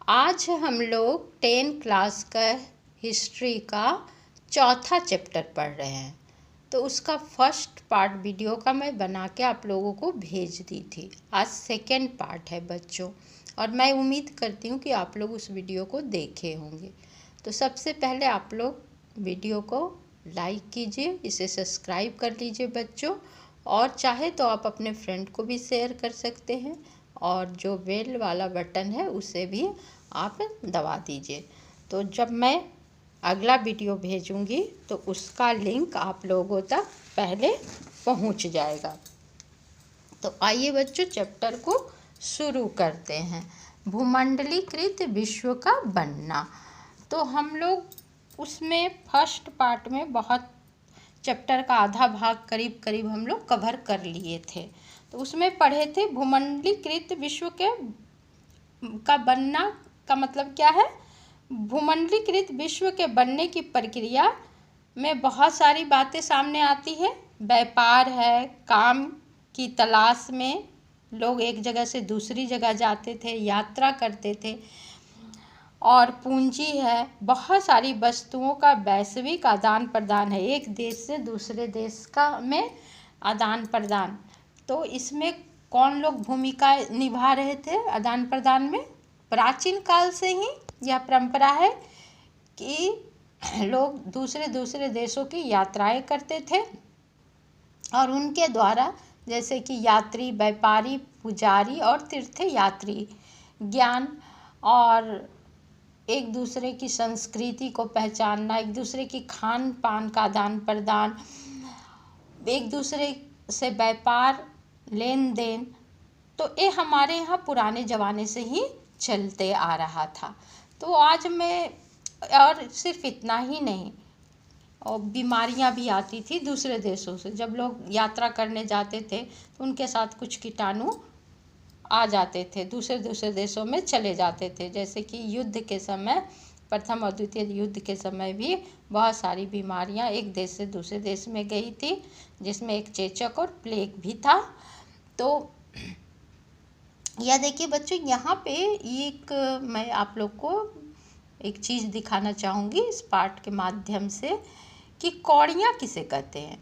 आज हम लोग 10 क्लास का हिस्ट्री का चौथा चैप्टर पढ़ रहे हैं। तो उसका फर्स्ट पार्ट वीडियो का मैं बना के आप लोगों को भेज दी थी। आज सेकेंड पार्ट है बच्चों, और मैं उम्मीद करती हूँ कि आप लोग उस वीडियो को देखे होंगे। तो सबसे पहले आप लोग वीडियो को लाइक कीजिए, इसे सब्सक्राइब कर लीजिए बच्चों, और चाहे तो आप अपने फ्रेंड को भी शेयर कर सकते हैं, और जो बेल वाला बटन है उसे भी आप दबा दीजिए। तो जब मैं अगला वीडियो भेजूंगी तो उसका लिंक आप लोगों तक पहले पहुंच जाएगा। तो आइए बच्चों, चैप्टर को शुरू करते हैं। भूमंडलीकृत विश्व का बनना। तो हम लोग उसमें फर्स्ट पार्ट में बहुत चैप्टर का आधा भाग करीब करीब हम लोग कवर कर लिए थे। तो उसमें पढ़े थे भूमंडलीकृत विश्व का बनना का मतलब क्या है। भूमंडलीकृत विश्व के बनने की प्रक्रिया में बहुत सारी बातें सामने आती है। व्यापार है, काम की तलाश में लोग एक जगह से दूसरी जगह जाते थे, यात्रा करते थे, और पूंजी है, बहुत सारी वस्तुओं का वैश्विक आदान प्रदान है, एक देश से दूसरे देश का में आदान प्रदान। तो इसमें कौन लोग भूमिका निभा रहे थे आदान प्रदान में। प्राचीन काल से ही यह परंपरा है कि लोग दूसरे दूसरे देशों की यात्राएं करते थे, और उनके द्वारा जैसे कि यात्री, व्यापारी, पुजारी और तीर्थ यात्री ज्ञान और एक दूसरे की संस्कृति को पहचानना, एक दूसरे की खान पान का आदान प्रदान, एक दूसरे से व्यापार, लेन देन, तो ये हमारे यहाँ पुराने ज़माने से ही चलते आ रहा था। तो आज मैं, और सिर्फ इतना ही नहीं, और बीमारियाँ भी आती थी दूसरे देशों से। जब लोग यात्रा करने जाते थे तो उनके साथ कुछ कीटाणु आ जाते थे, दूसरे दूसरे देशों में चले जाते थे। जैसे कि युद्ध के समय, प्रथम और द्वितीय युद्ध के समय भी बहुत सारी बीमारियां एक देश से दूसरे देश में गई थी, जिसमें एक चेचक और प्लेग भी था। तो यह देखिए बच्चों, यहाँ पे एक मैं आप लोग को एक चीज़ दिखाना चाहूँगी इस पाठ के माध्यम से कि कौड़ियाँ किसे कहते हैं।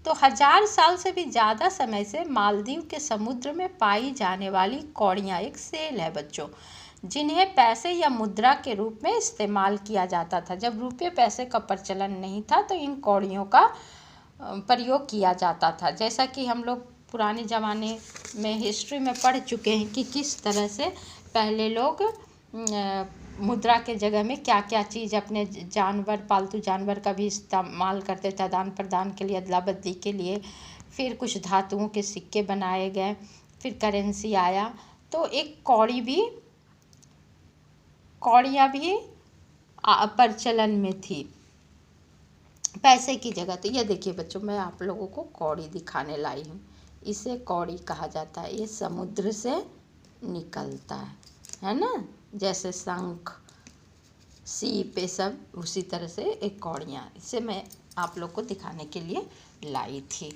तो 1000 साल से भी ज़्यादा समय से मालदीव के समुद्र में पाई जाने वाली कौड़ियाँ एक सेल है बच्चों, जिन्हें पैसे या मुद्रा के रूप में इस्तेमाल किया जाता था। जब रुपये पैसे का प्रचलन नहीं था तो इन कौड़ियों का प्रयोग किया जाता था। जैसा कि हम लोग पुराने ज़माने में हिस्ट्री में पढ़ चुके हैं कि किस तरह से पहले लोग मुद्रा के जगह में क्या क्या चीज़ अपने जानवर, पालतू जानवर का भी इस्तेमाल करते थे आदान प्रदान के लिए, अदला बदली के लिए। फिर कुछ धातुओं के सिक्के बनाए गए, फिर करेंसी आया। तो एक कौड़ियाँ भी प्रचलन में थी पैसे की जगह। तो ये देखिए बच्चों, मैं आप लोगों को कौड़ी दिखाने लाई हूँ। इसे कौड़ी कहा जाता है। ये समुद्र से निकलता है ना, जैसे शंख, सीप, ये सब उसी तरह से एक कौड़ियाँ। इसे मैं आप लोग को दिखाने के लिए लाई थी।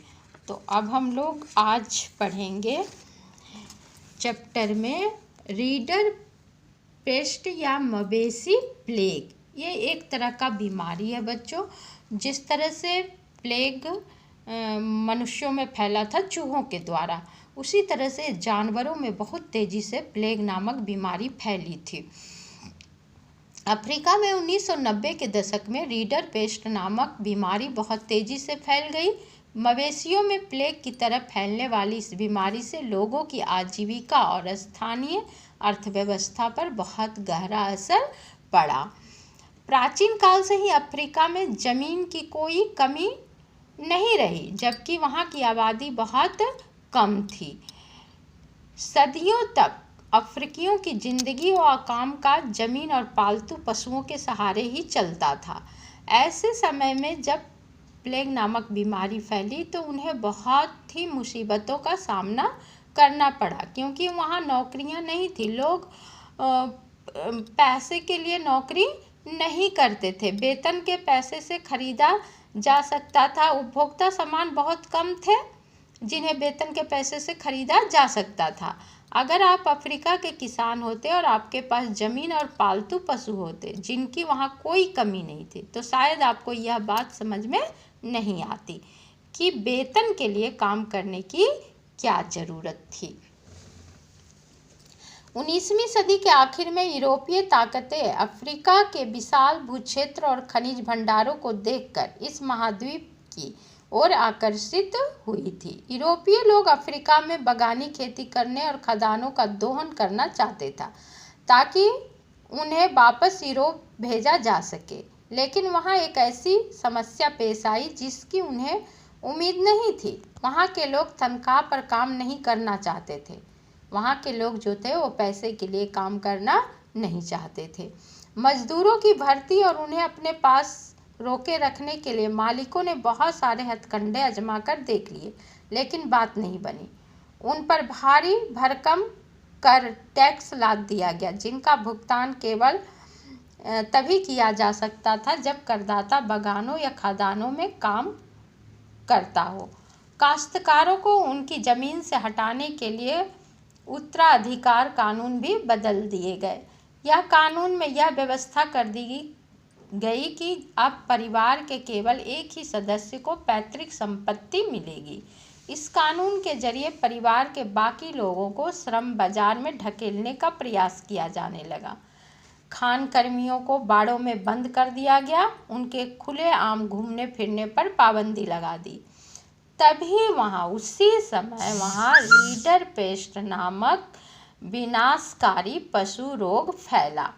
तो अब हम लोग आज पढ़ेंगे चैप्टर में रीडर पेस्ट या मवेशी प्लेग। ये एक तरह का बीमारी है बच्चों। जिस तरह से प्लेग मनुष्यों में फैला था चूहों के द्वारा, उसी तरह से जानवरों में बहुत तेज़ी से प्लेग नामक बीमारी फैली थी। अफ्रीका में 1990 के दशक में रीडर पेस्ट नामक बीमारी बहुत तेज़ी से फैल गई। मवेशियों में प्लेग की तरह फैलने वाली इस बीमारी से लोगों की आजीविका और स्थानीय अर्थव्यवस्था पर बहुत गहरा असर पड़ा। प्राचीन काल से ही अफ्रीका में जमीन की कोई कमी नहीं रही, जबकि वहाँ की आबादी बहुत कम थी। सदियों तक अफ्रीकियों की जिंदगी और कामकाज जमीन और पालतू पशुओं के सहारे ही चलता था। ऐसे समय में जब प्लेग नामक बीमारी फैली तो उन्हें बहुत ही मुसीबतों का सामना करना पड़ा, क्योंकि वहाँ नौकरियाँ नहीं थी। लोग पैसे के लिए नौकरी नहीं करते थे, वेतन के पैसे से खरीदा जा सकता था। उपभोक्ता सामान बहुत कम थे जिन्हें वेतन के पैसे से खरीदा जा सकता था। अगर आप अफ्रीका के किसान होते और आपके पास ज़मीन और पालतू पशु होते जिनकी वहाँ कोई कमी नहीं थी, तो शायद आपको यह बात समझ में नहीं आती कि वेतन के लिए काम करने की क्या ज़रूरत थी। 19वीं सदी के आखिर में यूरोपीय ताकतें अफ्रीका के विशाल भूक्षेत्र और खनिज भंडारों को देखकर इस महाद्वीप की ओर आकर्षित हुई थी। यूरोपीय लोग अफ्रीका में बागानी खेती करने और खदानों का दोहन करना चाहते था ताकि उन्हें वापस यूरोप भेजा जा सके, लेकिन वहाँ एक ऐसी समस्या पेश आई जिसकी उन्हें उम्मीद नहीं थी। वहाँ के लोग तनख्वाह पर काम नहीं करना चाहते थे। वहाँ के लोग जो थे वो पैसे के लिए काम करना नहीं चाहते थे। मजदूरों की भर्ती और उन्हें अपने पास रोके रखने के लिए मालिकों ने बहुत सारे हथकंडे आजमा कर देख लिए, लेकिन बात नहीं बनी। उन पर भारी भरकम कर टैक्स लाद दिया गया, जिनका भुगतान केवल तभी किया जा सकता था जब करदाता बागानों या खदानों में काम करता हो। काश्तकारों को उनकी ज़मीन से हटाने के लिए उत्तराधिकार कानून भी बदल दिए गए। यह कानून में यह व्यवस्था कर दी गई कि अब परिवार के केवल एक ही सदस्य को पैतृक संपत्ति मिलेगी। इस कानून के जरिए परिवार के बाकी लोगों को श्रम बाजार में ढकेलने का प्रयास किया जाने लगा। खान कर्मियों को बाड़ों में बंद कर दिया गया, उनके खुलेआम घूमने फिरने पर पाबंदी लगा दी। तभी उसी समय वहाँ रीडर पेस्ट नामक विनाशकारी पशु रोग फैला।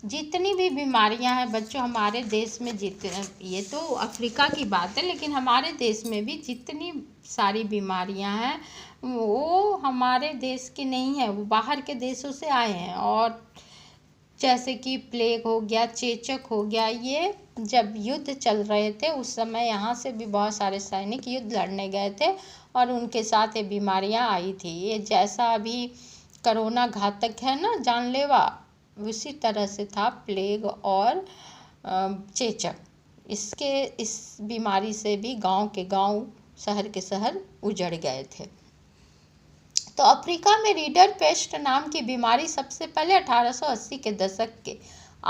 जितनी भी बीमारियां हैं बच्चों हमारे देश में, ये तो अफ्रीका की बात है, लेकिन हमारे देश में भी जितनी सारी बीमारियां हैं वो हमारे देश की नहीं है, वो बाहर के देशों से आए हैं। और जैसे कि प्लेग हो गया, चेचक हो गया, ये जब युद्ध चल रहे थे उस समय यहाँ से भी बहुत सारे सैनिक युद्ध लड़ने गए थे और उनके साथ ये बीमारियाँ आई थी। ये जैसा अभी कोरोना घातक है ना, जानलेवा, उसी तरह से था प्लेग और चेचक। इस बीमारी से भी गांव के गांव, शहर के शहर उजड़ गए थे। तो अफ्रीका में रीडर पेस्ट नाम की बीमारी सबसे पहले 1880 के दशक के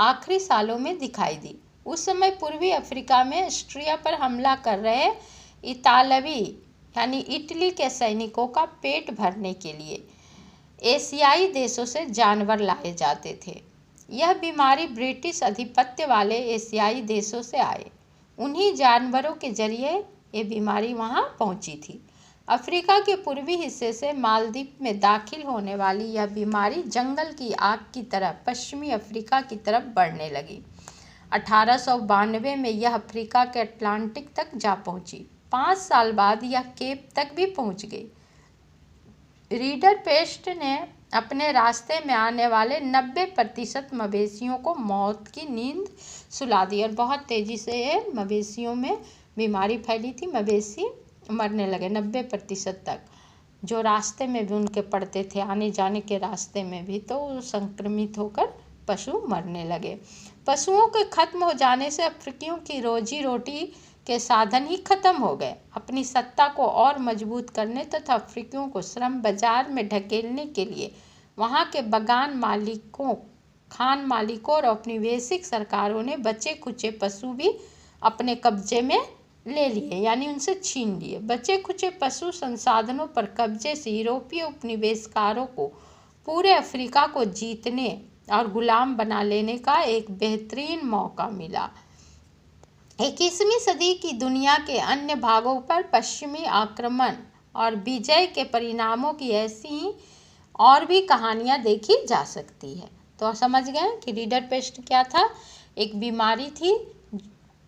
आखिरी सालों में दिखाई दी। उस समय पूर्वी अफ्रीका में ऑस्ट्रिया पर हमला कर रहे इतालवी यानी इटली के सैनिकों का पेट भरने के लिए एशियाई देशों से जानवर लाए जाते थे। यह बीमारी ब्रिटिश आधिपत्य वाले एशियाई देशों से आए, उन्हीं जानवरों के जरिए ये बीमारी वहाँ पहुँची थी। अफ्रीका के पूर्वी हिस्से से मालदीव में दाखिल होने वाली यह बीमारी जंगल की आग की तरह पश्चिमी अफ्रीका की तरफ बढ़ने लगी। 1892 में यह अफ्रीका के अटलांटिक तक जा पहुंची। 5 साल बाद यह केप तक भी पहुंच गई। रीडर पेस्ट ने अपने रास्ते में आने वाले 90% मवेशियों को मौत की नींद सुला दी और बहुत तेज़ी से मवेशियों में बीमारी फैली थी। मवेशी मरने लगे 90% तक, जो रास्ते में भी उनके पड़ते थे, आने जाने के रास्ते में भी, तो संक्रमित होकर पशु मरने लगे। पशुओं के खत्म हो जाने से अफ्रीकियों की रोजी रोटी के साधन ही खत्म हो गए। अपनी सत्ता को और मजबूत करने तथा अफ्रीकियों को श्रम बाजार में ढकेलने के लिए वहाँ के बागान मालिकों, खान मालिकों और औपनिवेशिक सरकारों ने बचे खुचे पशु भी अपने कब्जे में ले लिए, यानी उनसे छीन लिए। बचे खुचे पशु संसाधनों पर कब्जे से यूरोपीय उपनिवेशकारों को पूरे अफ्रीका को जीतने और गुलाम बना लेने का एक बेहतरीन मौका मिला। 21वीं सदी की दुनिया के अन्य भागों पर पश्चिमी आक्रमण और विजय के परिणामों की ऐसी ही और भी कहानियाँ देखी जा सकती है। तो समझ गए कि रीडर पेस्ट क्या था? एक बीमारी थी,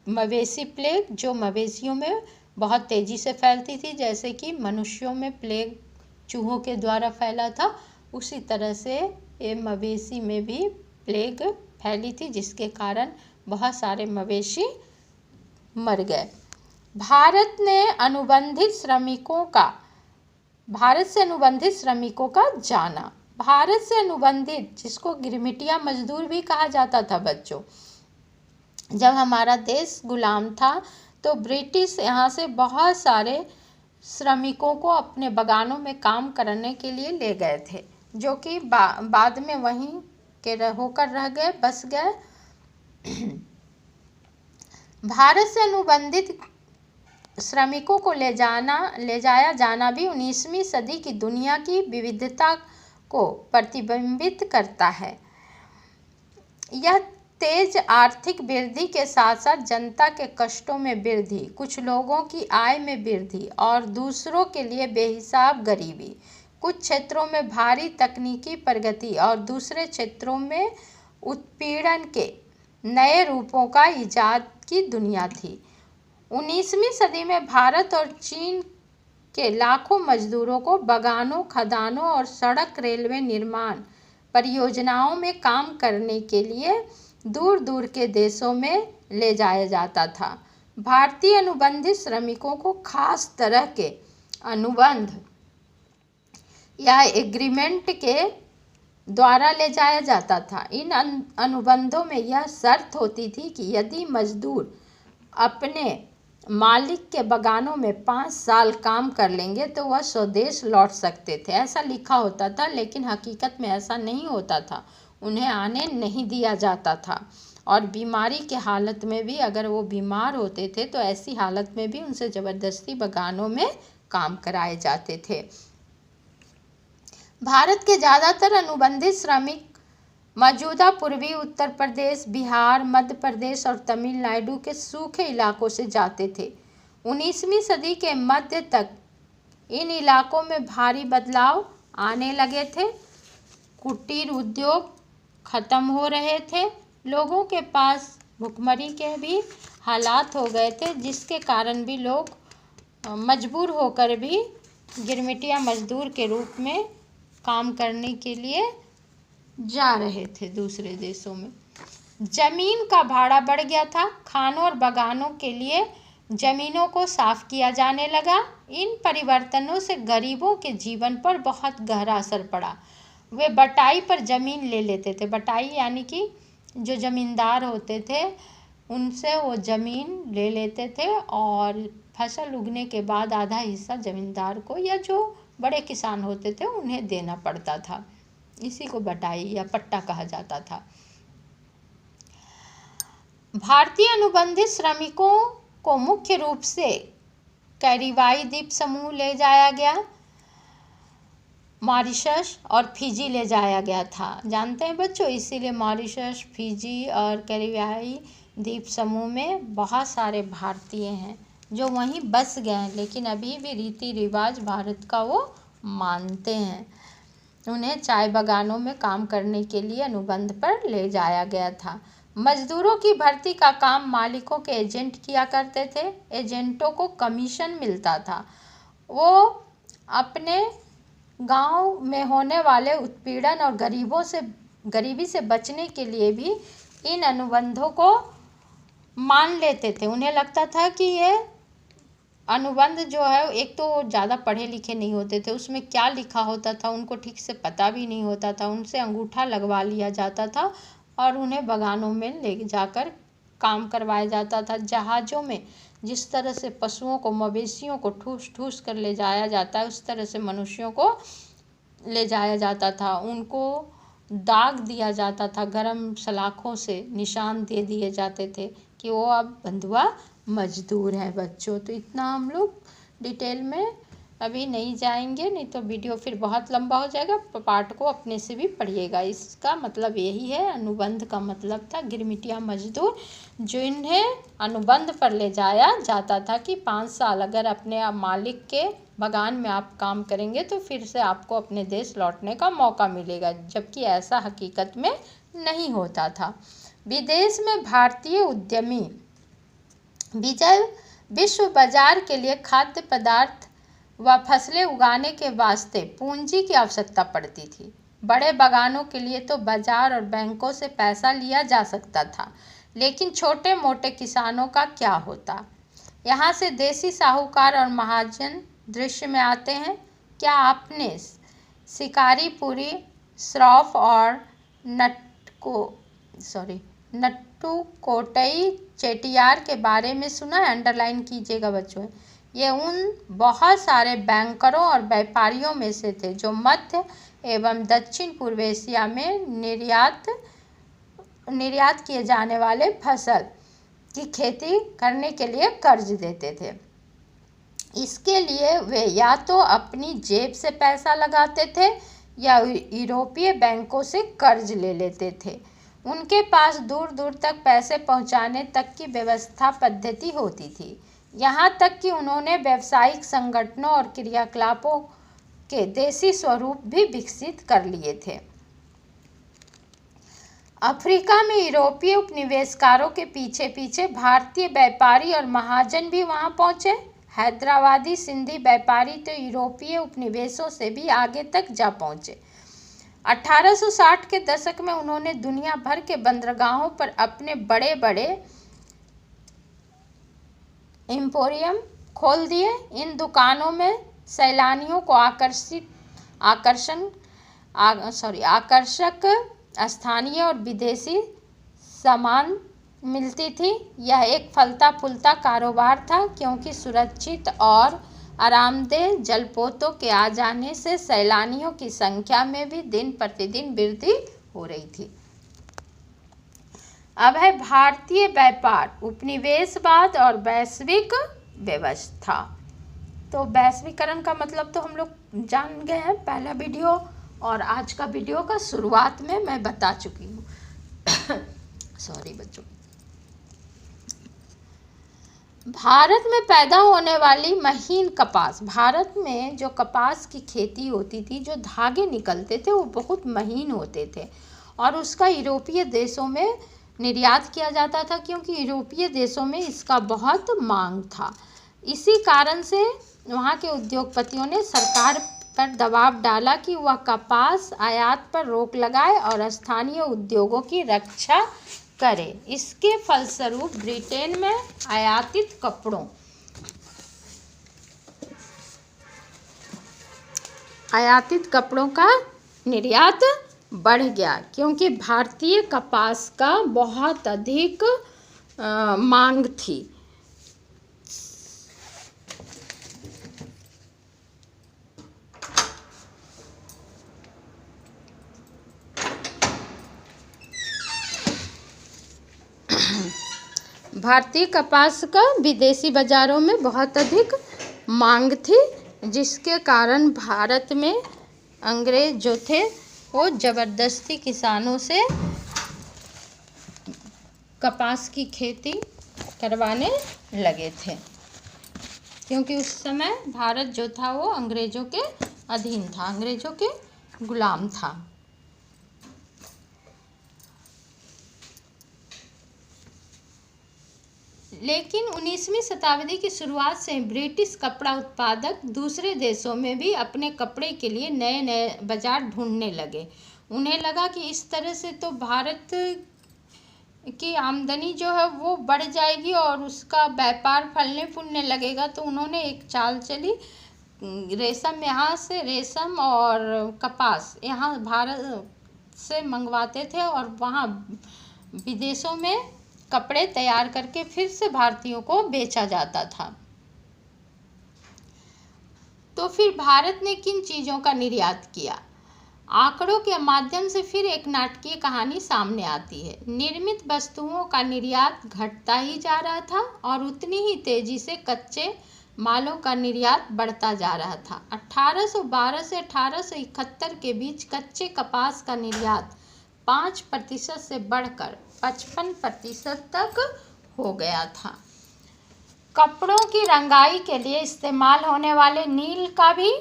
मवेशी प्लेग, जो मवेशियों में बहुत तेज़ी से फैलती थी। जैसे कि मनुष्यों में प्लेग चूहों के द्वारा फैला था, उसी तरह से ये मवेशी में भी प्लेग फैली थी, जिसके कारण बहुत सारे मवेशी मर गए। भारत से अनुबंधित श्रमिकों का जाना। भारत से अनुबंधित, जिसको गिरमिटिया मजदूर भी कहा जाता था बच्चों, जब हमारा देश गुलाम था तो ब्रिटिश यहाँ से बहुत सारे श्रमिकों को अपने बागानों में काम करने के लिए ले गए थे, जो कि बाद में वहीं के होकर रह गए, बस गए। भारत से अनुबंधित श्रमिकों को ले जाया जाना भी 19वीं सदी की दुनिया की विविधता को प्रतिबिंबित करता है। यह तेज आर्थिक वृद्धि के साथ साथ जनता के कष्टों में वृद्धि, कुछ लोगों की आय में वृद्धि और दूसरों के लिए बेहिसाब गरीबी, कुछ क्षेत्रों में भारी तकनीकी प्रगति और दूसरे क्षेत्रों में उत्पीड़न के नए रूपों का इजाद की दुनिया थी। 19वीं सदी में भारत और चीन के लाखों मजदूरों को बागानों, खदानों और सड़क रेलवे निर्माण परियोजनाओं में काम करने के लिए दूर दूर के देशों में ले जाया जाता था। भारतीय अनुबंधित श्रमिकों को खास तरह के अनुबंध या एग्रीमेंट के द्वारा ले जाया जाता था। इन अनुबंधों में यह शर्त होती थी कि यदि मजदूर अपने मालिक के बागानों में 5 साल काम कर लेंगे तो वह स्वदेश लौट सकते थे। ऐसा लिखा होता था, लेकिन हकीकत में ऐसा नहीं होता था। उन्हें आने नहीं दिया जाता था और बीमारी के हालत में भी, अगर वो बीमार होते थे तो ऐसी हालत में भी उनसे ज़बरदस्ती बागानों में काम कराए जाते थे। भारत के ज़्यादातर अनुबंधित श्रमिक मौजूदा पूर्वी उत्तर प्रदेश, बिहार, मध्य प्रदेश और तमिलनाडु के सूखे इलाकों से जाते थे। 19वीं सदी के मध्य तक इन इलाकों में भारी बदलाव आने लगे थे। कुटीर उद्योग खत्म हो रहे थे। लोगों के पास भुखमरी के भी हालात हो गए थे, जिसके कारण भी लोग मजबूर होकर भी गिरमिटिया मजदूर के रूप में काम करने के लिए जा रहे थे दूसरे देशों में। जमीन का भाड़ा बढ़ गया था। खानों और बागानों के लिए जमीनों को साफ किया जाने लगा। इन परिवर्तनों से गरीबों के जीवन पर बहुत गहरा असर पड़ा। वे बटाई पर ज़मीन ले लेते थे। बटाई यानी कि जो ज़मींदार होते थे उनसे वो ज़मीन ले लेते थे और फसल उगने के बाद आधा हिस्सा ज़मींदार को या जो बड़े किसान होते थे उन्हें देना पड़ता था। इसी को बटाई या पट्टा कहा जाता था। भारतीय अनुबंधित श्रमिकों को मुख्य रूप से कैरिबाई द्वीप समूह ले जाया गया, मॉरिशस और फिजी ले जाया गया था। जानते हैं बच्चों, इसीलिए मॉरिशस, फिजी और कैरिबाई द्वीप समूह में बहुत सारे भारतीय हैं जो वहीं बस गए हैं, लेकिन अभी भी रीति रिवाज भारत का वो मानते हैं। उन्हें चाय बागानों में काम करने के लिए अनुबंध पर ले जाया गया था। मजदूरों की भर्ती का काम मालिकों के एजेंट किया करते थे। एजेंटों को कमीशन मिलता था। वो अपने गांव में होने वाले उत्पीड़न और गरीबी से बचने के लिए भी इन अनुबंधों को मान लेते थे। उन्हें लगता था कि ये अनुबंध जो है, एक तो ज़्यादा पढ़े लिखे नहीं होते थे, उसमें क्या लिखा होता था उनको ठीक से पता भी नहीं होता था। उनसे अंगूठा लगवा लिया जाता था और उन्हें बागानों में ले जाकर काम करवाया जाता था। जहाज़ों में जिस तरह से पशुओं को, मवेशियों को ठूस ठूस कर ले जाया जाता है, उस तरह से मनुष्यों को ले जाया जाता था। उनको दाग दिया जाता था, गरम सलाखों से निशान दे दिए जाते थे कि वो अब बंधुआ मजदूर हैं बच्चों। तो इतना हम लोग डिटेल में अभी नहीं जाएंगे, नहीं तो वीडियो फिर बहुत लंबा हो जाएगा। पार्ट को अपने से भी पढ़िएगा। इसका मतलब यही है, अनुबंध का मतलब था गिरमिटिया मजदूर, जो इन्हें अनुबंध पर ले जाया जाता था कि 5 साल अगर अपने मालिक के बागान में आप काम करेंगे तो फिर से आपको अपने देश लौटने का मौका मिलेगा, जबकि ऐसा हकीकत में नहीं होता था। विदेश में भारतीय उद्यमी विश्व बाजार के लिए खाद्य पदार्थ व फसलें उगाने के वास्ते पूंजी की आवश्यकता पड़ती थी। बड़े बागानों के लिए तो बाजार और बैंकों से पैसा लिया जा सकता था, लेकिन छोटे मोटे किसानों का क्या होता? यहाँ से देसी साहूकार और महाजन दृश्य में आते हैं। क्या आपने शिकारीपुरी, श्रॉफ और नट्टू कोटई चेटियार के बारे में सुना है? अंडरलाइन कीजिएगा बच्चों। ये उन बहुत सारे बैंकरों और व्यापारियों में से थे जो मध्य एवं दक्षिण पूर्व एशिया में निर्यात किए जाने वाले फसल की खेती करने के लिए कर्ज देते थे। इसके लिए वे या तो अपनी जेब से पैसा लगाते थे या यूरोपीय बैंकों से कर्ज ले लेते थे। उनके पास दूर दूर तक पैसे पहुंचाने तक की व्यवस्था पद्धति होती थी। यहाँ तक कि उन्होंने व्यावसायिक संगठनों और क्रियाकलापों के देसी स्वरूप भी विकसित कर लिए थे। अफ्रीका में यूरोपीय उपनिवेशकारों के पीछे पीछे भारतीय व्यापारी और महाजन भी वहां पहुंचे। हैदराबादी सिंधी व्यापारी तो यूरोपीय उपनिवेशों से भी आगे तक जा पहुंचे। 1860 के दशक में उन्होंने दुनिया भर के बंदरगाहों पर अपने बड़े बड़े एम्पोरियम खोल दिए। इन दुकानों में सैलानियों को आकर्षक स्थानीय और विदेशी सामान मिलती थी। यह एक फलता फूलता कारोबार था क्योंकि सुरक्षित और आरामदेह जलपोतों के आ जाने से सैलानियों की संख्या में भी दिन प्रतिदिन वृद्धि हो रही थी। अब है भारतीय व्यापार, उपनिवेशवाद और वैश्विक व्यवस्था। तो वैश्वीकरण का मतलब तो हम लोग जान गए हैं पहला वीडियो, और आज का वीडियो का शुरुआत में मैं बता चुकी हूँ। सॉरी बच्चों। भारत में पैदा होने वाली महीन कपास, भारत में जो कपास की खेती होती थी, जो धागे निकलते थे वो बहुत महीन होते थे और उसका यूरोपीय देशों में निर्यात किया जाता था क्योंकि यूरोपीय देशों में इसका बहुत मांग था। इसी कारण से वहाँ के उद्योगपतियों ने सरकार पर दबाव डाला कि वह कपास आयात पर रोक लगाए और स्थानीय उद्योगों की रक्षा करे। इसके फलस्वरूप ब्रिटेन में आयातित कपड़ों का निर्यात बढ़ गया क्योंकि भारतीय कपास का बहुत अधिक मांग थी। भारतीय कपास का विदेशी बाजारों में बहुत अधिक मांग थी, जिसके कारण भारत में अंग्रेज जो थे वो ज़बरदस्ती किसानों से कपास की खेती करवाने लगे थे क्योंकि उस समय भारत जो था वो अंग्रेज़ों के अधीन था, अंग्रेज़ों के गुलाम था। लेकिन 19वीं शताब्दी की शुरुआत से ब्रिटिश कपड़ा उत्पादक दूसरे देशों में भी अपने कपड़े के लिए नए नए बाजार ढूंढने लगे। उन्हें लगा कि इस तरह से तो भारत की आमदनी जो है वो बढ़ जाएगी और उसका व्यापार फलने फूलने लगेगा। तो उन्होंने एक चाल चली, रेशम यहाँ से, रेशम और कपास यहाँ भारत से मंगवाते थे और वहाँ विदेशों में कपड़े तैयार करके फिर से भारतीयों को बेचा जाता था। तो फिर भारत ने किन चीज़ों का निर्यात किया? आंकड़ों के माध्यम से फिर एक नाटकीय कहानी सामने आती है। निर्मित वस्तुओं का निर्यात घटता ही जा रहा था और उतनी ही तेजी से कच्चे मालों का निर्यात बढ़ता जा रहा था। 1812 से 1871 के बीच कच्चे कपास का निर्यात 5% से बढ़कर 55% तक हो गया था। कपड़ों की रंगाई के लिए इस्तेमाल होने वाले नील का भी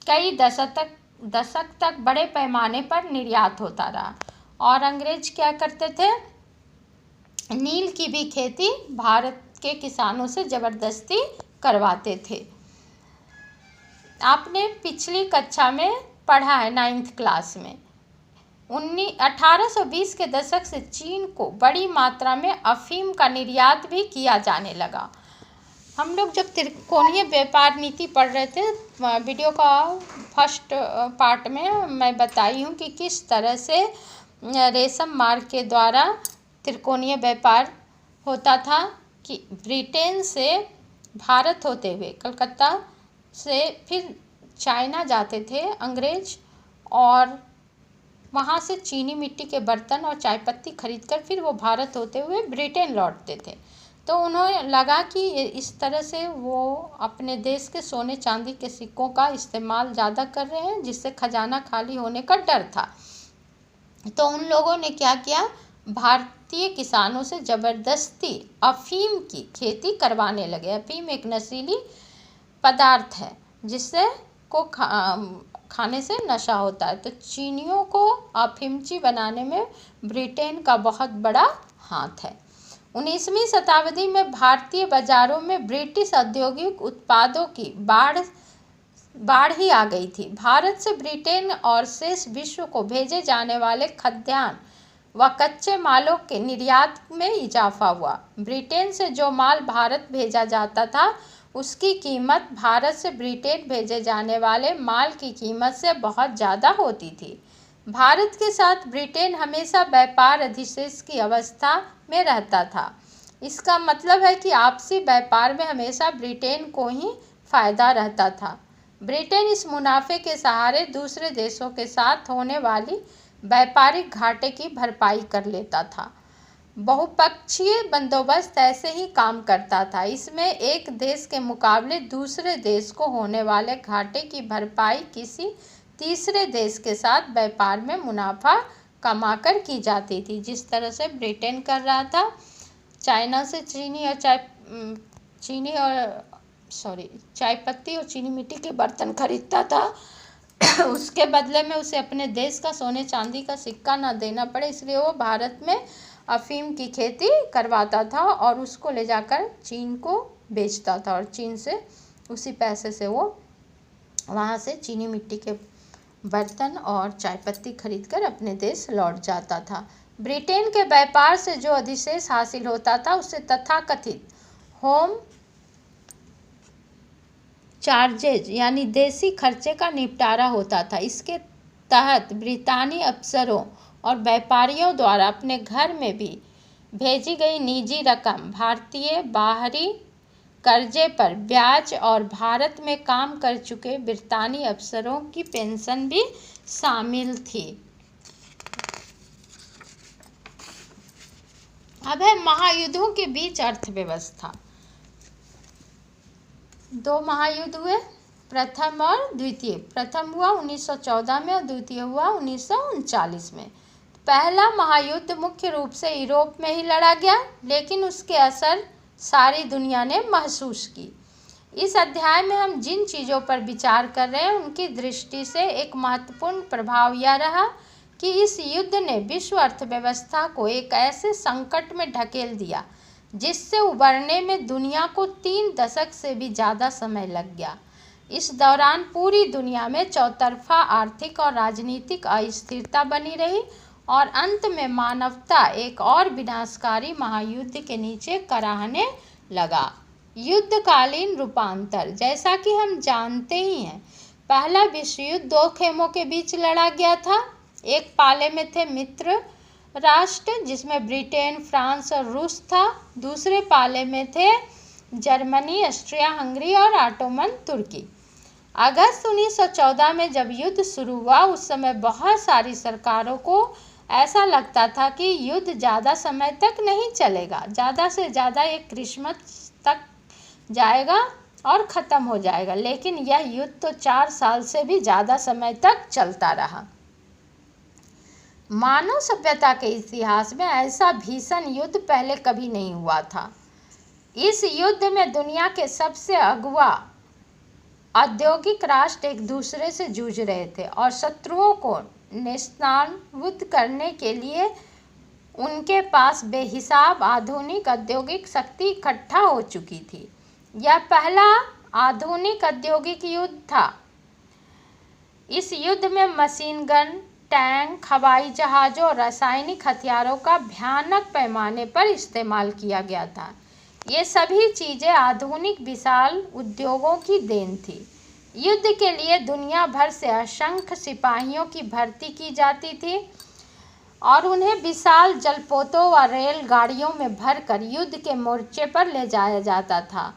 कई दशक तक बड़े पैमाने पर निर्यात होता रहा और अंग्रेज क्या करते थे, नील की भी खेती भारत के किसानों से ज़बरदस्ती करवाते थे। आपने पिछली कक्षा में पढ़ा है 9th क्लास में। 1820 के दशक से चीन को बड़ी मात्रा में अफीम का निर्यात भी किया जाने लगा। हम लोग जब त्रिकोणीय व्यापार नीति पढ़ रहे थे, वीडियो का फर्स्ट पार्ट में मैं बताई हूँ कि किस तरह से रेशम मार्ग के द्वारा त्रिकोणीय व्यापार होता था कि ब्रिटेन से भारत होते हुए कलकत्ता से फिर चाइना जाते थे अंग्रेज, और वहाँ से चीनी मिट्टी के बर्तन और चाय पत्ती खरीदकर फिर वो भारत होते हुए ब्रिटेन लौटते थे। तो उन्हें लगा कि इस तरह से वो अपने देश के सोने चांदी के सिक्कों का इस्तेमाल ज़्यादा कर रहे हैं, जिससे खजाना खाली होने का डर था। तो उन लोगों ने क्या किया, भारतीय किसानों से ज़बरदस्ती अफीम की खेती करवाने लगे। अफीम एक नशीली पदार्थ है जिससे को खाने से नशा होता है। तो चीनियों को अफीमची बनाने में ब्रिटेन का बहुत बड़ा हाथ है। 19वीं शताब्दी में भारतीय बाजारों में ब्रिटिश औद्योगिक उत्पादों की बाढ़ ही आ गई थी। भारत से ब्रिटेन और शेष विश्व को भेजे जाने वाले खाद्यान्न व कच्चे मालों के निर्यात में इजाफा हुआ। ब्रिटेन से जो माल भारत भेजा जाता था उसकी कीमत भारत से ब्रिटेन भेजे जाने वाले माल की कीमत से बहुत ज़्यादा होती थी। भारत के साथ ब्रिटेन हमेशा व्यापार अधिशेष की अवस्था में रहता था। इसका मतलब है कि आपसी व्यापार में हमेशा ब्रिटेन को ही फायदा रहता था। ब्रिटेन इस मुनाफे के सहारे दूसरे देशों के साथ होने वाली व्यापारिक घाटे की भरपाई कर लेता था। बहुपक्षीय बंदोबस्त ऐसे ही काम करता था। इसमें एक देश के मुकाबले दूसरे देश को होने वाले घाटे की भरपाई किसी तीसरे देश के साथ व्यापार में मुनाफा कमाकर की जाती थी। जिस तरह से ब्रिटेन कर रहा था, चाइना से चाय पत्ती और चीनी मिट्टी के बर्तन खरीदता था उसके बदले में उसे अपने देश का सोने चांदी का सिक्का ना देना पड़े, इसलिए वो भारत में अफीम की खेती करवाता था और उसको ले जाकर चीन को बेचता था, और चीन से उसी पैसे से वो वहाँ से चीनी मिट्टी के बर्तन और चाय पत्ती खरीदकर अपने देश लौट जाता था। ब्रिटेन के व्यापार से जो अधिशेष हासिल होता था उससे तथाकथित होम चार्जेज यानी देसी खर्चे का निपटारा होता था। इसके तहत ब्रितानी अफसरों और व्यापारियों द्वारा अपने घर में भी भेजी गई निजी रकम भारतीय बाहरी कर्जे पर ब्याज और भारत में काम कर चुके ब्रितानी अफसरों की पेंशन भी शामिल थी। अब है महायुद्धों के बीच अर्थव्यवस्था। 2 महायुद्ध हुए, प्रथम और द्वितीय। प्रथम हुआ 1914 में और द्वितीय हुआ 1939 में। पहला महायुद्ध मुख्य रूप से यूरोप में ही लड़ा गया, लेकिन उसके असर सारी दुनिया ने महसूस की। इस अध्याय में हम जिन चीज़ों पर विचार कर रहे हैं उनकी दृष्टि से एक महत्वपूर्ण प्रभाव यह रहा कि इस युद्ध ने विश्व अर्थव्यवस्था को एक ऐसे संकट में ढकेल दिया जिससे उबरने में दुनिया को 3 दशक से भी ज़्यादा समय लग गया। इस दौरान पूरी दुनिया में चौतरफा आर्थिक और राजनीतिक अस्थिरता बनी रही और अंत में मानवता एक और विनाशकारी महायुद्ध के नीचे कराहने लगा। युद्धकालीन रूपांतर। जैसा कि हम जानते ही हैं, पहला विश्व युद्ध 2 खेमों के बीच लड़ा गया था। एक पाले में थे मित्र राष्ट्र जिसमें ब्रिटेन, फ्रांस और रूस था। दूसरे पाले में थे जर्मनी, ऑस्ट्रिया हंगरी और ऑटोमन तुर्की। अगस्त 1914 में जब युद्ध शुरू हुआ उस समय बहुत सारी सरकारों को ऐसा लगता था कि युद्ध ज़्यादा समय तक नहीं चलेगा, ज़्यादा से ज़्यादा एक क्रिसमस तक जाएगा और ख़त्म हो जाएगा। लेकिन यह युद्ध तो 4 साल से भी ज़्यादा समय तक चलता रहा। मानव सभ्यता के इतिहास में ऐसा भीषण युद्ध पहले कभी नहीं हुआ था। इस युद्ध में दुनिया के सबसे अगुआ औद्योगिक राष्ट्र एक दूसरे से जूझ रहे थे और शत्रुओं को नेस्तनाबूद करने के लिए उनके पास बेहिसाब आधुनिक औद्योगिक शक्ति इकट्ठा हो चुकी थी। यह पहला आधुनिक औद्योगिक युद्ध था। इस युद्ध में मशीन गन, टैंक, हवाई जहाज़ों और रासायनिक हथियारों का भयानक पैमाने पर इस्तेमाल किया गया था। ये सभी चीज़ें आधुनिक विशाल उद्योगों की देन थी। युद्ध के लिए दुनिया भर से असंख्य सिपाहियों की भर्ती की जाती थी और उन्हें विशाल जलपोतों व रेलगाड़ियों में भरकर युद्ध के मोर्चे पर ले जाया जाता था।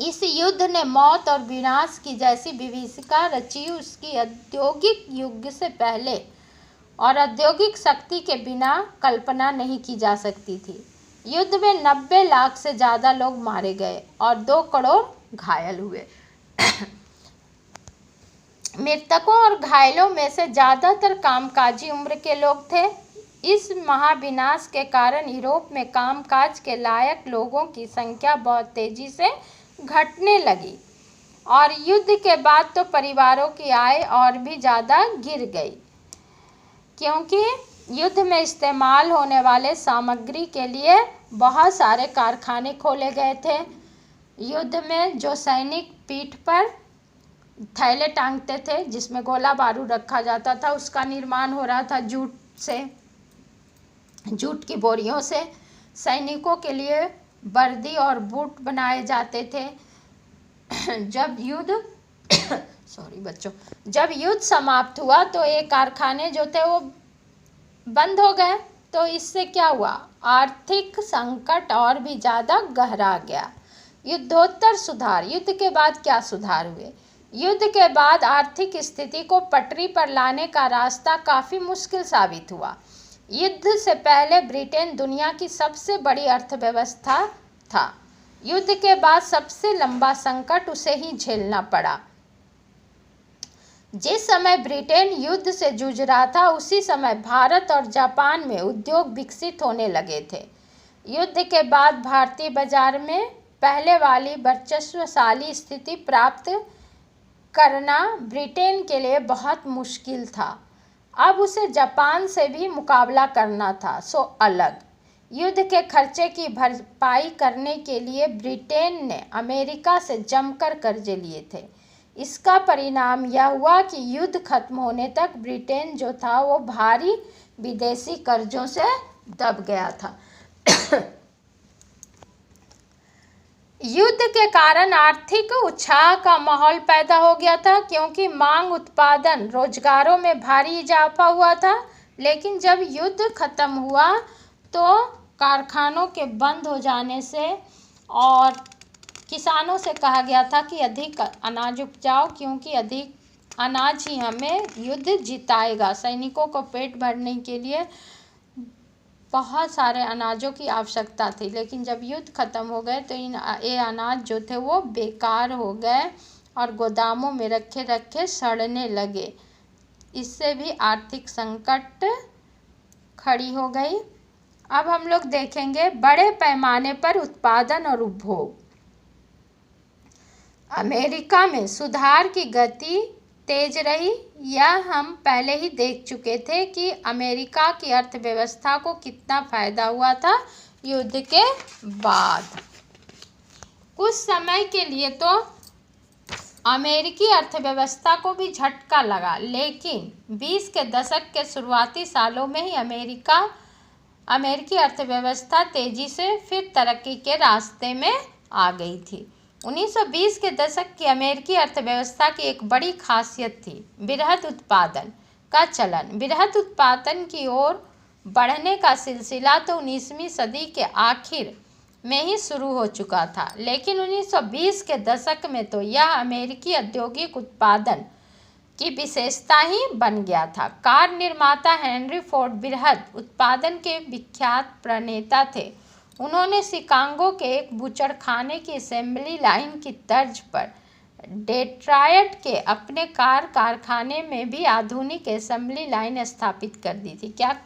इस युद्ध ने मौत और विनाश की जैसी विभीषिका रची, उसकी औद्योगिक युग से पहले और औद्योगिक शक्ति के बिना कल्पना नहीं की जा सकती थी। युद्ध में 90 लाख से ज़्यादा लोग मारे गए और 2 करोड़ घायल हुए। मृतकों और घायलों में से ज़्यादातर कामकाजी उम्र के लोग थे। इस महाविनाश के कारण यूरोप में कामकाज के लायक लोगों की संख्या बहुत तेजी से घटने लगी और युद्ध के बाद तो परिवारों की आय और भी ज़्यादा गिर गई, क्योंकि युद्ध में इस्तेमाल होने वाले सामग्री के लिए बहुत सारे कारखाने खोले गए थे। युद्ध में जो सैनिक पीठ पर थैले टांगते थे जिसमें गोला बारूद रखा जाता था, उसका निर्माण हो रहा था जूट से, जूट की बोरियों से। सैनिकों के लिए वर्दी और बूट बनाए जाते थे। जब युद्ध समाप्त हुआ तो ये कारखाने जो थे वो बंद हो गए। तो इससे क्या हुआ, आर्थिक संकट और भी ज़्यादा गहरा गया। युद्धोत्तर सुधार, युद्ध के बाद क्या सुधार हुए? युद्ध के बाद आर्थिक स्थिति को पटरी पर लाने का रास्ता काफ़ी मुश्किल साबित हुआ। युद्ध से पहले ब्रिटेन दुनिया की सबसे बड़ी अर्थव्यवस्था था। युद्ध के बाद सबसे लंबा संकट उसे ही झेलना पड़ा। जिस समय ब्रिटेन युद्ध से जूझ रहा था, उसी समय भारत और जापान में उद्योग विकसित होने लगे थे। युद्ध के बाद भारतीय बाजार में पहले वाली वर्चस्वशाली स्थिति प्राप्त करना ब्रिटेन के लिए बहुत मुश्किल था। अब उसे जापान से भी मुकाबला करना था, सो अलग। युद्ध के खर्चे की भरपाई करने के लिए ब्रिटेन ने अमेरिका से जमकर कर्जे लिए थे। इसका परिणाम यह हुआ कि युद्ध खत्म होने तक ब्रिटेन जो था वो भारी विदेशी कर्जों से दब गया था। युद्ध के कारण आर्थिक उत्साह का माहौल पैदा हो गया था, क्योंकि मांग, उत्पादन, रोजगारों में भारी इजाफा हुआ था। लेकिन जब युद्ध खत्म हुआ तो कारखानों के बंद हो जाने से और किसानों से कहा गया था कि अधिक अनाज उपजाओ, क्योंकि अधिक अनाज ही हमें युद्ध जिताएगा। सैनिकों को पेट भरने के लिए बहुत सारे अनाजों की आवश्यकता थी, लेकिन जब युद्ध खत्म हो गए तो ये अनाज जो थे वो बेकार हो गए और गोदामों में रखे रखे सड़ने लगे। इससे भी आर्थिक संकट खड़ी हो गई। अब हम लोग देखेंगे बड़े पैमाने पर उत्पादन और उपभोग। अमेरिका में सुधार की गति तेज रही। यह हम पहले ही देख चुके थे कि अमेरिका की अर्थव्यवस्था को कितना फायदा हुआ था युद्ध के बाद। कुछ समय के लिए तो अमेरिकी अर्थव्यवस्था को भी झटका लगा, लेकिन 20 के दशक के शुरुआती सालों में ही अमेरिकी अर्थव्यवस्था तेजी से फिर तरक्की के रास्ते में आ गई थी। 1920 के दशक की अमेरिकी अर्थव्यवस्था की एक बड़ी खासियत थी बृहद उत्पादन का चलन। बृहद उत्पादन की ओर बढ़ने का सिलसिला तो 19वीं सदी के आखिर में ही शुरू हो चुका था, लेकिन 1920 के दशक में तो यह अमेरिकी औद्योगिक उत्पादन की विशेषता ही बन गया था। कार निर्माता हेनरी फोर्ड बृहद उत्पादन के विख्यात प्रणेता थे। उन्होंने शिकागो के एक बूचड़खाने की असेंबली लाइन की तर्ज पर डेट्रॉयट के अपने कार कारखाने में भी आधुनिक असेंबली लाइन स्थापित कर दी थी। क्या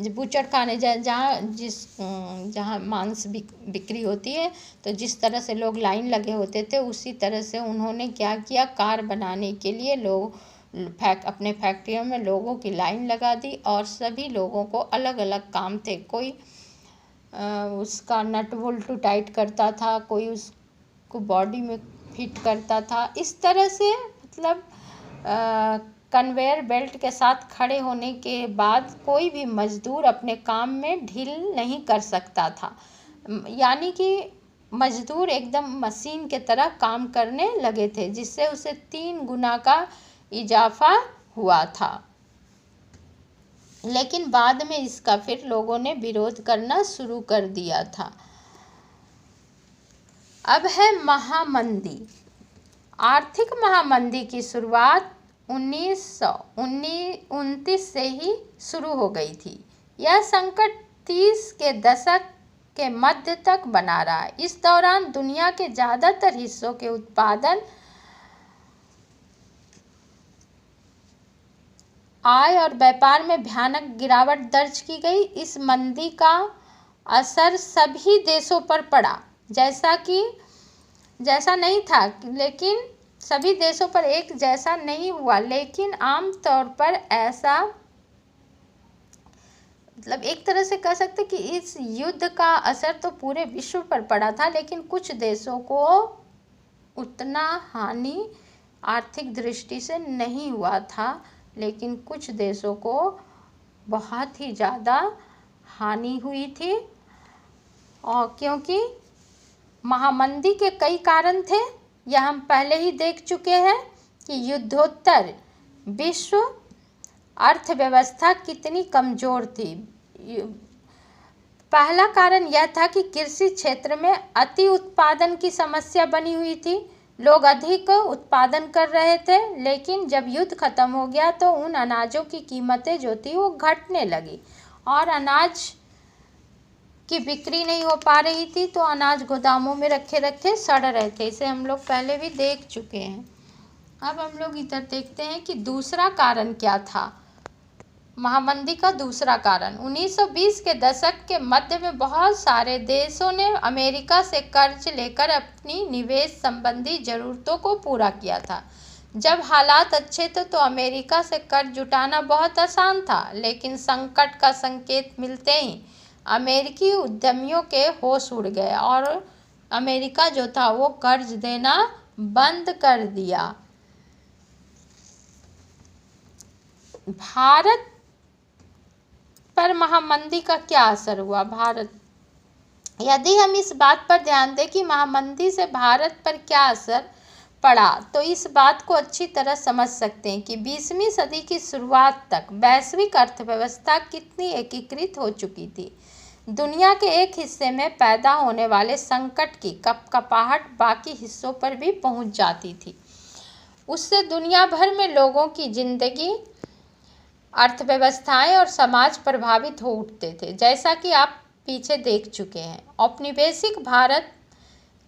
बूचड़खाने जहाँ मांस बिक्री होती है, तो जिस तरह से लोग लाइन लगे होते थे, उसी तरह से उन्होंने क्या किया, कार बनाने के लिए अपने फैक्ट्रियों में लोगों की लाइन लगा दी और सभी लोगों को अलग अलग काम थे। कोई उसका नट बोल्ट टाइट करता था, कोई उसको बॉडी में फिट करता था। इस तरह से मतलब कन्वेयर बेल्ट के साथ खड़े होने के बाद कोई भी मजदूर अपने काम में ढील नहीं कर सकता था, यानी कि मजदूर एकदम मशीन के तरह काम करने लगे थे, जिससे उसे 3 गुना का इजाफा हुआ था। लेकिन बाद में इसका फिर लोगों ने विरोध करना शुरू कर दिया था। अब है महामंदी। आर्थिक महामंदी की शुरुआत 1929 से ही शुरू हो गई थी। यह संकट 30 के दशक के मध्य तक बना रहा। इस दौरान दुनिया के ज़्यादातर हिस्सों के उत्पादन, आय और व्यापार में भयानक गिरावट दर्ज की गई। इस मंदी का असर सभी देशों पर पड़ा, जैसा नहीं था, लेकिन सभी देशों पर एक जैसा नहीं हुआ, लेकिन आम तौर पर ऐसा, मतलब एक तरह से कह सकते कि इस युद्ध का असर तो पूरे विश्व पर पड़ा था, लेकिन कुछ देशों को उतना हानि आर्थिक दृष्टि से नहीं हुआ था, लेकिन कुछ देशों को बहुत ही ज़्यादा हानि हुई थी। और क्योंकि महामंदी के कई कारण थे, यह हम पहले ही देख चुके हैं कि युद्धोत्तर विश्व अर्थव्यवस्था कितनी कमज़ोर थी। पहला कारण यह था कि कृषि क्षेत्र में अति उत्पादन की समस्या बनी हुई थी। लोग अधिक उत्पादन कर रहे थे, लेकिन जब युद्ध खत्म हो गया तो उन अनाजों की कीमतें जो थी वो घटने लगी और अनाज की बिक्री नहीं हो पा रही थी, तो अनाज गोदामों में रखे रखे सड़ रहे थे। इसे हम लोग पहले भी देख चुके हैं। अब हम लोग इधर देखते हैं कि दूसरा कारण क्या था। महामंदी का दूसरा कारण 1920 के दशक के मध्य में बहुत सारे देशों ने अमेरिका से कर्ज लेकर अपनी निवेश संबंधी ज़रूरतों को पूरा किया था। जब हालात अच्छे थे तो अमेरिका से कर्ज जुटाना बहुत आसान था, लेकिन संकट का संकेत मिलते ही अमेरिकी उद्यमियों के होश उड़ गए और अमेरिका जो था वो कर्ज देना बंद कर दिया। भारत पर महामंदी का क्या असर हुआ। यदि हम इस बात पर ध्यान दें कि महामंदी से भारत पर क्या असर पड़ा, तो इस बात को अच्छी तरह समझ सकते हैं कि 20वीं सदी की शुरुआत तक वैश्विक अर्थव्यवस्था कितनी एकीकृत हो चुकी थी। दुनिया के एक हिस्से में पैदा होने वाले संकट की कपकपाहट बाकी हिस्सों पर भी पहुंच जाती थी। उससे दुनिया भर में लोगों की जिंदगी, अर्थव्यवस्थाएं और समाज प्रभावित हो उठते थे, जैसा कि आप पीछे देख चुके हैं। औपनिवेशिक भारत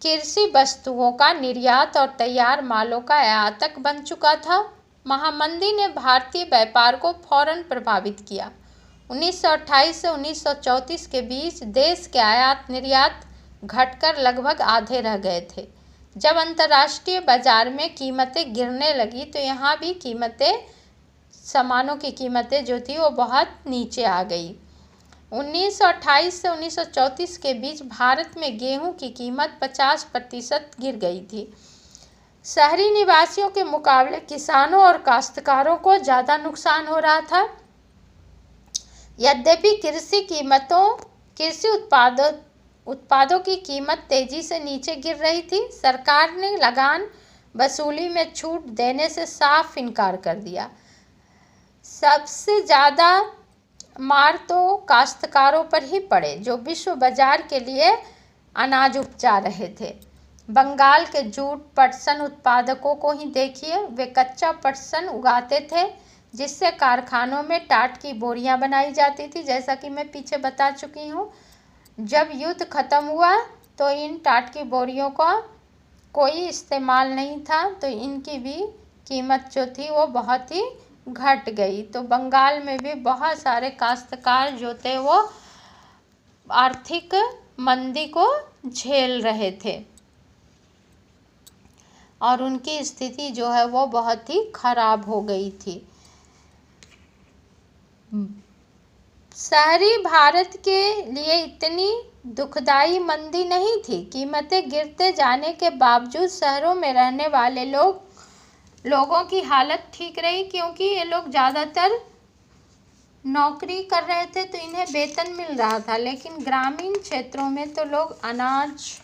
कृषि वस्तुओं का निर्यात और तैयार मालों का आयातक बन चुका था। महामंदी ने भारतीय व्यापार को फौरन प्रभावित किया। 1928 से 1934 के बीच देश के आयात निर्यात घटकर लगभग आधे रह गए थे। जब अंतर्राष्ट्रीय बाजार में कीमतें गिरने लगी तो यहाँ भी सामानों की कीमतें जो थी वो बहुत नीचे आ गई। 1928 से 1934 के बीच भारत में गेहूं की कीमत 50% गिर गई थी। शहरी निवासियों के मुकाबले किसानों और काश्तकारों को ज़्यादा नुकसान हो रहा था। यद्यपि कृषि उत्पादों की कीमत तेजी से नीचे गिर रही थी, सरकार ने लगान वसूली में छूट देने से साफ इनकार कर दिया। सबसे ज़्यादा मार तो काश्तकारों पर ही पड़े, जो विश्व बाजार के लिए अनाज उपजा रहे थे। बंगाल के जूट पटसन उत्पादकों को ही देखिए, वे कच्चा पटसन उगाते थे जिससे कारखानों में टाट की बोरियां बनाई जाती थी, जैसा कि मैं पीछे बता चुकी हूँ। जब युद्ध खत्म हुआ तो इन टाट की बोरियों का कोई इस्तेमाल नहीं था, तो इनकी भी कीमत जो थी वो बहुत ही घट गई। तो बंगाल में भी बहुत सारे काश्तकार जो थे वो आर्थिक मंदी को झेल रहे थे और उनकी स्थिति जो है वो बहुत ही खराब हो गई थी। शहरी भारत के लिए इतनी दुखदाई मंदी नहीं थी। कीमतें गिरते जाने के बावजूद शहरों में रहने वाले लोगों की हालत ठीक रही, क्योंकि ये लोग ज़्यादातर नौकरी कर रहे थे तो इन्हें वेतन मिल रहा था, लेकिन ग्रामीण क्षेत्रों में तो लोग अनाज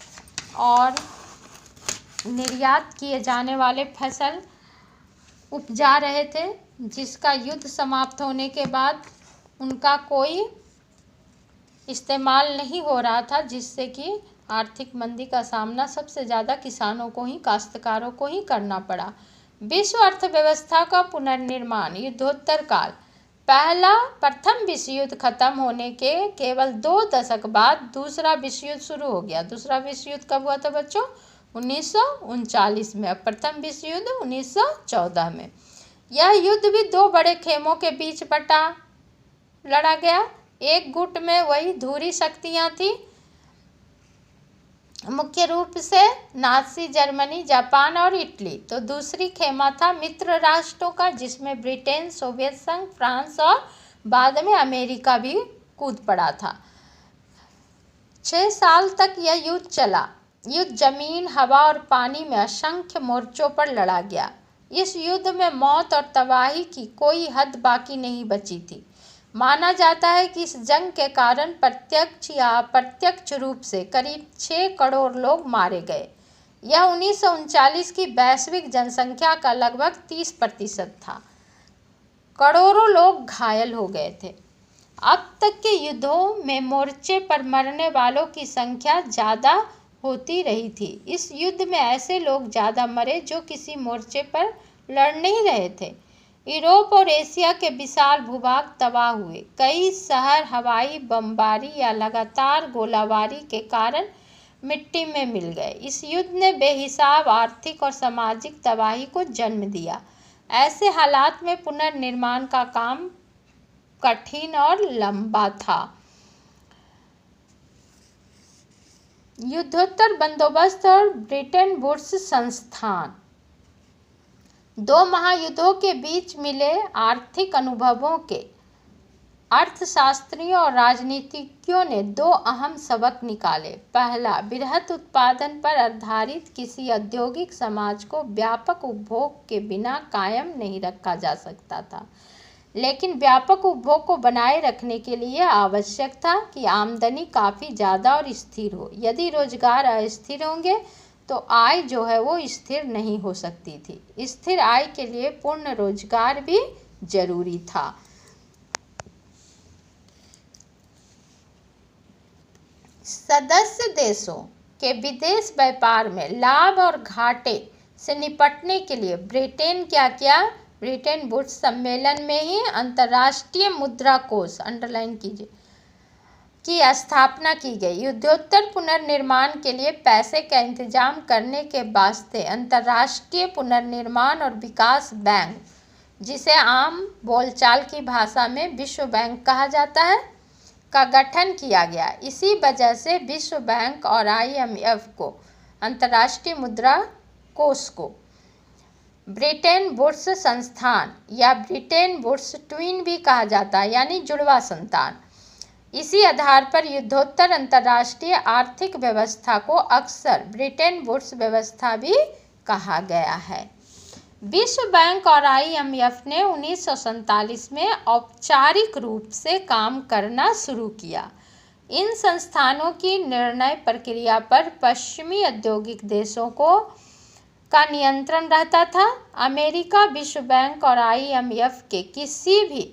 और निर्यात किए जाने वाले फसल उपजा रहे थे, जिसका युद्ध समाप्त होने के बाद उनका कोई इस्तेमाल नहीं हो रहा था, जिससे कि आर्थिक मंदी का सामना सबसे ज़्यादा किसानों को ही, काश्तकारों को ही करना पड़ा। विश्व अर्थव्यवस्था का पुनर्निर्माण। युद्धोत्तर काल। प्रथम विश्व युद्ध खत्म होने के केवल 2 दशक बाद दूसरा विश्व युद्ध शुरू हो गया। दूसरा विश्व युद्ध कब हुआ था बच्चों? 1939 में। अब प्रथम विश्व युद्ध 1914 में। यह युद्ध भी 2 बड़े खेमों के बीच लड़ा गया। एक गुट में वही धुरी शक्तियां थी, मुख्य रूप से नाज़ी जर्मनी, जापान और इटली। तो दूसरी खेमा था मित्र राष्ट्रों का, जिसमें ब्रिटेन, सोवियत संघ, फ्रांस और बाद में अमेरिका भी कूद पड़ा था। 6 साल तक यह युद्ध चला। युद्ध जमीन, हवा और पानी में असंख्य मोर्चों पर लड़ा गया। इस युद्ध में मौत और तबाही की कोई हद बाकी नहीं बची थी। माना जाता है कि इस जंग के कारण प्रत्यक्ष या अप्रत्यक्ष रूप से करीब 6 करोड़ लोग मारे गए। यह 1939 की वैश्विक जनसंख्या का लगभग 30% था। करोड़ों लोग घायल हो गए थे। अब तक के युद्धों में मोर्चे पर मरने वालों की संख्या ज़्यादा होती रही थी। इस युद्ध में ऐसे लोग ज़्यादा मरे जो किसी मोर्चे पर लड़ नहीं रहे थे। यूरोप और एशिया के विशाल भूभाग तबाह हुए। कई शहर हवाई बमबारी या लगातार गोलाबारी के कारण मिट्टी में मिल गए। इस युद्ध ने बेहिसाब आर्थिक और सामाजिक तबाही को जन्म दिया। ऐसे हालात में पुनर्निर्माण का काम कठिन और लंबा था। युद्धोत्तर बंदोबस्त और ब्रिटेन वुड्स संस्थान। 2 महायुद्धों के बीच मिले आर्थिक अनुभवों के अर्थशास्त्रियों और राजनीतिज्ञों ने 2 अहम सबक निकाले। पहला, बृहत उत्पादन पर आधारित किसी औद्योगिक समाज को व्यापक उपभोग के बिना कायम नहीं रखा जा सकता था, लेकिन व्यापक उपभोग को बनाए रखने के लिए आवश्यक था कि आमदनी काफ़ी ज़्यादा और स्थिर हो। यदि रोजगार अस्थिर होंगे तो आय जो है वो स्थिर नहीं हो सकती थी। स्थिर आय के लिए पूर्ण रोजगार भी जरूरी था। सदस्य देशों के विदेश व्यापार में लाभ और घाटे से निपटने के लिए ब्रिटेन क्या किया? ब्रिटेन वुड्स सम्मेलन में ही अंतर्राष्ट्रीय मुद्रा कोष, अंडरलाइन कीजिए, की स्थापना की गई। युद्धोत्तर पुनर्निर्माण के लिए पैसे का इंतजाम करने के वास्ते अंतर्राष्ट्रीय पुनर्निर्माण और विकास बैंक, जिसे आम बोलचाल की भाषा में विश्व बैंक कहा जाता है, का गठन किया गया। इसी वजह से विश्व बैंक और IMF को, अंतर्राष्ट्रीय मुद्रा कोष को, ब्रिटेन वुड्स संस्थान या ब्रिटेन वुड्स ट्विन भी कहा जाता है, यानी जुड़वा संतान। इसी आधार पर युद्धोत्तर अंतर्राष्ट्रीय आर्थिक व्यवस्था को अक्सर ब्रिटेन वुड्स व्यवस्था भी कहा गया है। विश्व बैंक और IMF ने 1947 में औपचारिक रूप से काम करना शुरू किया। इन संस्थानों की निर्णय प्रक्रिया पर पश्चिमी औद्योगिक देशों का नियंत्रण रहता था। अमेरिका विश्व बैंक और IMF के किसी भी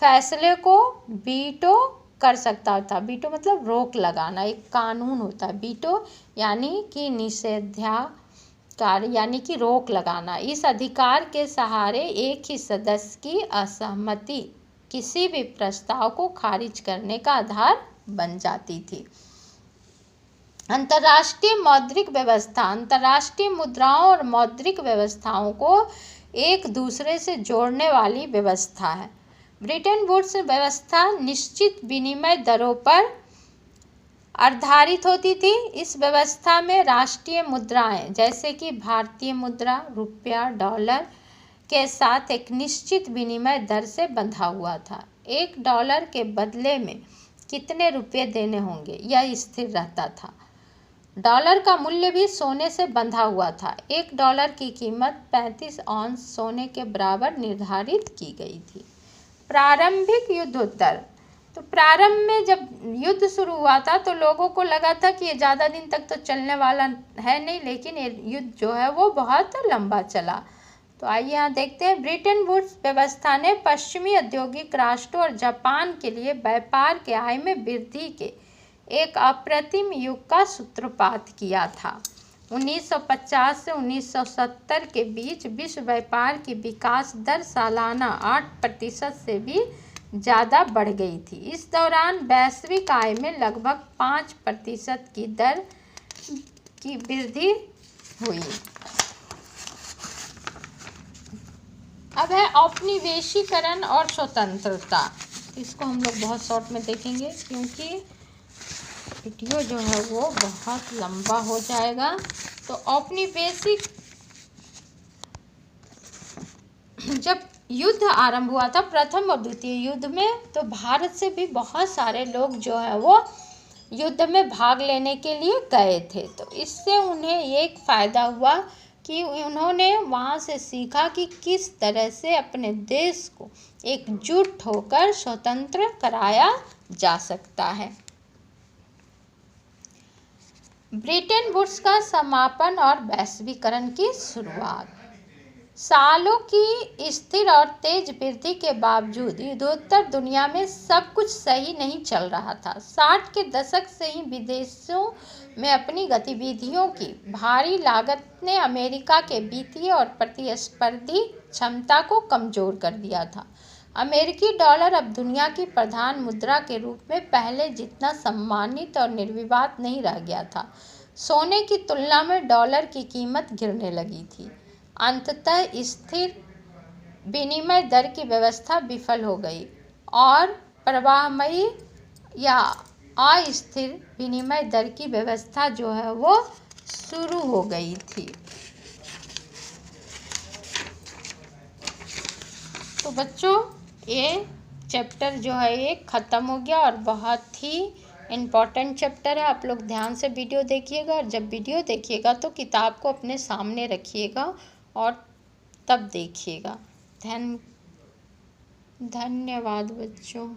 फैसले को वीटो कर सकता था। वीटो मतलब रोक लगाना, एक कानून होता है। वीटो यानी कि निषेधाधिकार, यानी कि रोक लगाना। इस अधिकार के सहारे एक ही सदस्य की असहमति किसी भी प्रस्ताव को खारिज करने का आधार बन जाती थी। अंतर्राष्ट्रीय मौद्रिक व्यवस्था, अंतर्राष्ट्रीय मुद्राओं और मौद्रिक व्यवस्थाओं को एक दूसरे से जोड़ने वाली व्यवस्था है। ब्रिटेन वुड्स व्यवस्था निश्चित विनिमय दरों पर आधारित होती थी। इस व्यवस्था में राष्ट्रीय मुद्राएं जैसे कि भारतीय मुद्रा, रुपया, डॉलर के साथ एक निश्चित विनिमय दर से बंधा हुआ था। $1 के बदले में कितने रुपये देने होंगे, यह स्थिर रहता था। डॉलर का मूल्य भी सोने से बंधा हुआ था। $1 की कीमत 35 औंस सोने के बराबर निर्धारित की गई थी। प्रारंभिक युद्धोत्तर, तो प्रारंभ में जब युद्ध शुरू हुआ था तो लोगों को लगा था कि ये ज़्यादा दिन तक तो चलने वाला है नहीं, लेकिन ये युद्ध जो है वो बहुत लंबा चला। तो आइए यहाँ देखते हैं। ब्रिटेन वुड्स व्यवस्था ने पश्चिमी औद्योगिक राष्ट्रों और जापान के लिए व्यापार के आय में वृद्धि के एक अप्रतिम युग का सूत्रपात किया था। 1950 से 1970 के बीच विश्व व्यापार की विकास दर सालाना 8% से भी ज़्यादा बढ़ गई थी। इस दौरान वैश्विक आय में लगभग 5% की दर की वृद्धि हुई। अब है औपनिवेशीकरण और स्वतंत्रता। इसको हम लोग बहुत शॉर्ट में देखेंगे क्योंकि वीडियो जो है वो बहुत लंबा हो जाएगा। तो औपनिवेशिक, जब युद्ध आरंभ हुआ था प्रथम और द्वितीय युद्ध में, तो भारत से भी बहुत सारे लोग जो है वो युद्ध में भाग लेने के लिए गए थे। तो इससे उन्हें एक फ़ायदा हुआ कि उन्होंने वहाँ से सीखा कि किस तरह से अपने देश को एकजुट होकर स्वतंत्र कराया जा सकता है। ब्रिटेन वुड्स का समापन और वैश्वीकरण की शुरुआत। सालों की स्थिर और तेज वृद्धि के बावजूद युद्धोत्तर दुनिया में सब कुछ सही नहीं चल रहा था। 60 के दशक से ही विदेशों में अपनी गतिविधियों की भारी लागत ने अमेरिका के वित्तीय और प्रतिस्पर्धी क्षमता को कमजोर कर दिया था। अमेरिकी डॉलर अब दुनिया की प्रधान मुद्रा के रूप में पहले जितना सम्मानित और निर्विवाद नहीं रह गया था। सोने की तुलना में डॉलर की कीमत गिरने लगी थी। अंततः स्थिर विनिमय दर की व्यवस्था विफल हो गई और प्रवाहमयी या अस्थिर विनिमय दर की व्यवस्था जो है वो शुरू हो गई थी। तो बच्चों, ये चैप्टर जो है ये ख़त्म हो गया और बहुत ही इम्पॉर्टेंट चैप्टर है। आप लोग ध्यान से वीडियो देखिएगा और जब वीडियो देखिएगा तो किताब को अपने सामने रखिएगा और तब देखिएगा। धन्यवाद बच्चों।